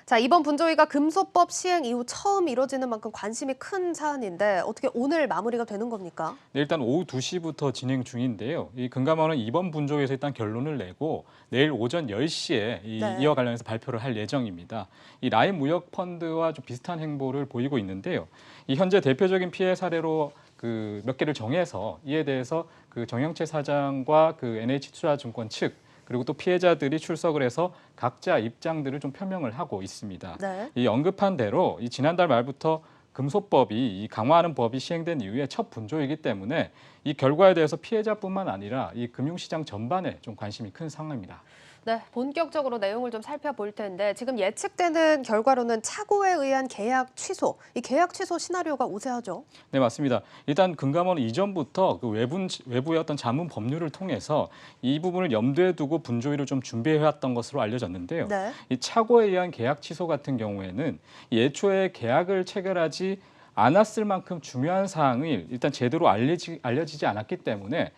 자, 이번 분조위가 금소법 시행 이후 처음 이뤄지는 만큼 관심이 큰 사안인데 어떻게 오늘 마무리가 되는 겁니까? 네, 일단 오후 2시부터 진행 중인데요. 이 금감원은 이번 분조에서 일단 결론을 내고 내일 오전 10시에 네. 이와 관련해서 발표를 할 예정입니다. 이 라임 무역 펀드와 좀 비슷한 행보를 보이고 있는데요. 이 현재 대표적인 피해 사례로 그 몇 개를 정해서 이에 대해서 그 정영채 사장과 그 NH투자증권 측 그리고 또 피해자들이 출석을 해서 각자 입장들을 좀 표명을 하고 있습니다. 네. 이 언급한 대로 이 지난달 말부터 금소법이 이 강화하는 법이 시행된 이후에 첫 분조이기 때문에 이 결과에 대해서 피해자뿐만 아니라 이 금융시장 전반에 좀 관심이 큰 상황입니다. 네, 본격적으로 내용을 좀 살펴볼 텐데 지금 예측되는 결과로는 착오에 의한 계약 취소, 이 계약 취소 시나리오가 우세하죠. 네, 맞습니다. 일단 금감원은 이전부터 그 외부의 어떤 자문 법률을 통해서 이 부분을 염두에 두고 분조위를 좀 준비해왔던 것으로 알려졌는데요. 네. 이 착오에 의한 계약 취소 같은 경우에는 예초에 계약을 체결하지 않았을 만큼 중요한 사항이 일단 제대로 알려지지 않았기 때문에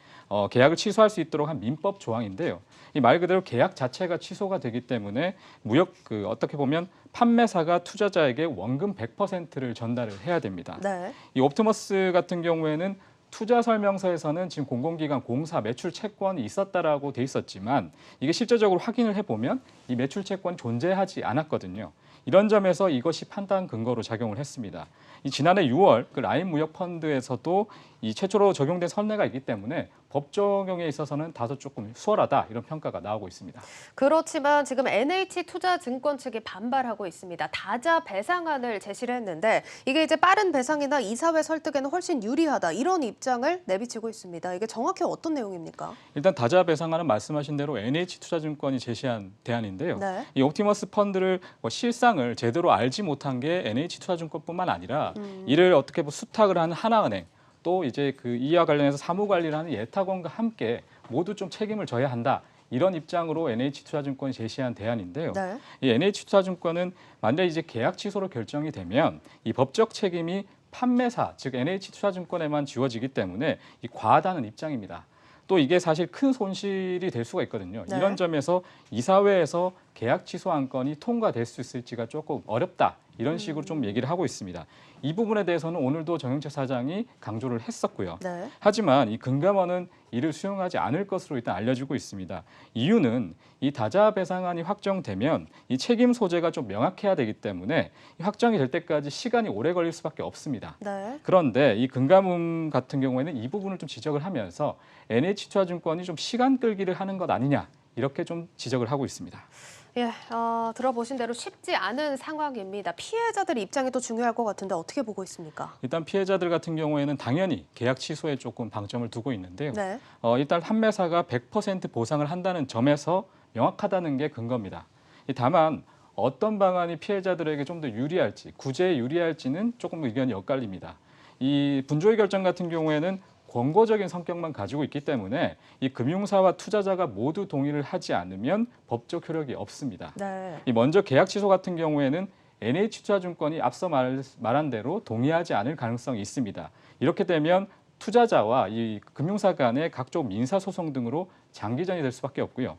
계약을 취소할 수 있도록 한 민법 조항인데요. 이 말 그대로 계약 자체가 취소가 되기 때문에 무역 어떻게 보면 판매사가 투자자에게 원금 100%를 전달을 해야 됩니다. 네. 이 옵티머스 같은 경우에는 투자 설명서에서는 지금 공공기관 공사 매출 채권이 있었다라고 돼 있었지만 이게 실제적으로 확인을 해보면 이 매출 채권이 존재하지 않았거든요. 이런 점에서 이것이 판단 근거로 작용을 했습니다. 이 지난해 6월 그 라임 무역 펀드에서도 이 최초로 적용된 선례가 있기 때문에 법 적용에 있어서는 다소 조금 수월하다 이런 평가가 나오고 있습니다. 그렇지만 지금 NH투자증권 측이 반발하고 있습니다. 다자 배상안을 제시를 했는데 이게 이제 빠른 배상이나 이사회 설득에는 훨씬 유리하다 이런 입장을 내비치고 있습니다. 이게 정확히 어떤 내용입니까? 일단 다자 배상안은 말씀하신 대로 NH투자증권이 제시한 대안인데요. 네. 이 옵티머스 펀드를 실상을 제대로 알지 못한 게 NH투자증권뿐만 아니라 이를 어떻게 수탁을 하는 하나은행 또 이제 그 이와 관련해서 사무 관리를 하는 예탁원과 함께 모두 좀 책임을 져야 한다. 이런 입장으로 NH투자증권이 제시한 대안인데요. 네. 이 NH투자증권은 만약 이제 계약 취소로 결정이 되면 이 법적 책임이 판매사 즉 NH투자증권에만 지워지기 때문에 이 과하다는 입장입니다. 또 이게 사실 큰 손실이 될 수가 있거든요. 네. 이런 점에서 이사회에서 계약 취소 안건이 통과될 수 있을지가 조금 어렵다. 이런 식으로 좀 얘기를 하고 있습니다. 이 부분에 대해서는 오늘도 정영채 사장이 강조를 했었고요. 네. 하지만 이 금감원은 이를 수용하지 않을 것으로 일단 알려지고 있습니다. 이유는 이 다자 배상안이 확정되면 이 책임 소재가 좀 명확해야 되기 때문에 확정이 될 때까지 시간이 오래 걸릴 수밖에 없습니다. 네. 그런데 이 금감원 같은 경우에는 이 부분을 좀 지적을 하면서 NH투자증권이 좀 시간 끌기를 하는 것 아니냐 이렇게 좀 지적을 하고 있습니다. 예, 들어보신 대로 쉽지 않은 상황입니다. 피해자들 입장이 또 중요할 것 같은데 어떻게 보고 있습니까? 일단 피해자들 같은 경우에는 당연히 계약 취소에 조금 방점을 두고 있는데요. 네. 일단 판매사가 100% 보상을 한다는 점에서 명확하다는 게 근거입니다. 다만 어떤 방안이 피해자들에게 좀 더 유리할지, 구제에 유리할지는 조금 의견이 엇갈립니다. 이 분조의 결정 같은 경우에는 권고적인 성격만 가지고 있기 때문에 이 금융사와 투자자가 모두 동의를 하지 않으면 법적 효력이 없습니다. 네. 이 먼저 계약 취소 같은 경우에는 NH투자증권이 앞서 말한 대로 동의하지 않을 가능성이 있습니다. 이렇게 되면 투자자와 이 금융사 간의 각종 민사소송 등으로 장기전이 될 수밖에 없고요.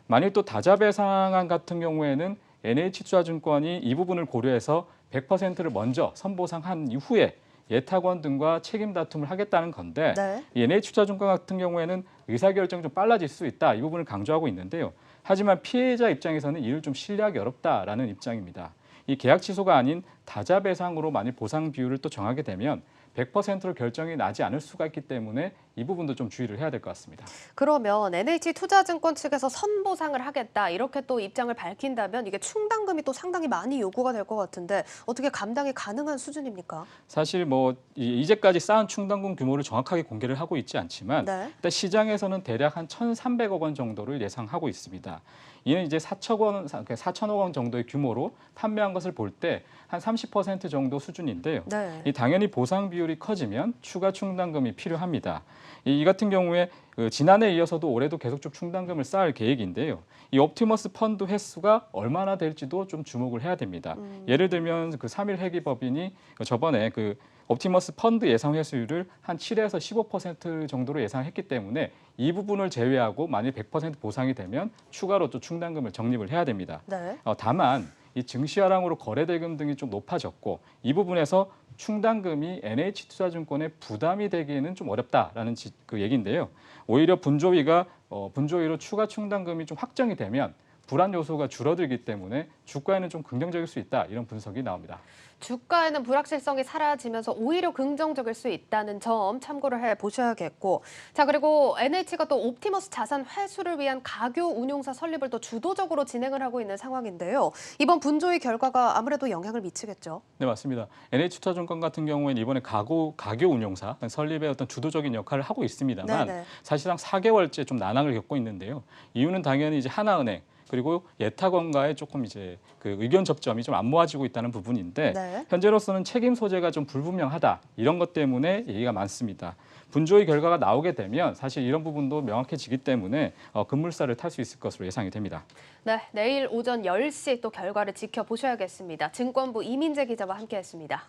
만일 또 다자배상안 같은 경우에는 NH투자증권이 이 부분을 고려해서 100%를 먼저 선보상한 이후에 예탁원 등과 책임 다툼을 하겠다는 건데 네. 이 NH투자증권 같은 경우에는 의사결정이 좀 빨라질 수 있다 이 부분을 강조하고 있는데요. 하지만 피해자 입장에서는 이를 좀 신뢰하기 어렵다라는 입장입니다. 이 계약 취소가 아닌 다자 배상으로 만일 보상 비율을 또 정하게 되면 100%로 결정이 나지 않을 수가 있기 때문에 이 부분도 좀 주의를 해야 될 것 같습니다. 그러면 NH투자증권 측에서 선보상을 하겠다 이렇게 또 입장을 밝힌다면 이게 충당금이 또 상당히 많이 요구가 될 것 같은데 어떻게 감당이 가능한 수준입니까? 사실 뭐 이제까지 쌓은 충당금 규모를 정확하게 공개를 하고 있지 않지만 네. 일단 시장에서는 대략 한 1,300억 원 정도를 예상하고 있습니다. 이는 이제 4천억 원 정도의 규모로 판매한 것을 볼 때 한 30% 정도 수준인데요. 네. 이 당연히 보상 비율이 커지면 추가 충당금이 필요합니다. 이 같은 경우에 지난해에 이어서도 올해도 계속 충당금을 쌓을 계획인데요. 이 옵티머스 펀드 횟수가 얼마나 될지도 좀 주목을 해야 됩니다. 예를 들면 그 3일 회계법인이 저번에 그 옵티머스 펀드 예상 회수율을 한 7에서 15% 정도로 예상했기 때문에 이 부분을 제외하고 만일 100% 보상이 되면 추가로 또 충당금을 적립을 해야 됩니다. 네. 다만 이 증시화랑으로 거래 대금 등이 좀 높아졌고 이 부분에서 충당금이 NH투자증권에 부담이 되기에는 좀 어렵다라는 그 얘기인데요. 오히려 분조위로 추가 충당금이 좀 확정이 되면 불안 요소가 줄어들기 때문에 주가에는 좀 긍정적일 수 있다 이런 분석이 나옵니다. 주가에는 불확실성이 사라지면서 오히려 긍정적일 수 있다는 점 참고를 해 보셔야겠고. 자, 그리고 NH가 또 옵티머스 자산 회수를 위한 가교 운용사 설립을 또 주도적으로 진행을 하고 있는 상황인데요. 이번 분조위 결과가 아무래도 영향을 미치겠죠. 네, 맞습니다. NH투자증권 같은 경우에는 이번에 가교 운용사 설립의 어떤 주도적인 역할을 하고 있습니다만 네네. 사실상 4개월째 좀 난항을 겪고 있는데요. 이유는 당연히 이제 하나은행 그리고 예탁원과의 조금 이제 그 의견 접점이 좀 안 모아지고 있다는 부분인데 네. 현재로서는 책임 소재가 좀 불분명하다 이런 것 때문에 얘기가 많습니다. 분조위 결과가 나오게 되면 사실 이런 부분도 명확해지기 때문에 급물살을 탈 수 있을 것으로 예상이 됩니다. 네, 내일 오전 10시 또 결과를 지켜보셔야겠습니다. 증권부 이민재 기자와 함께했습니다.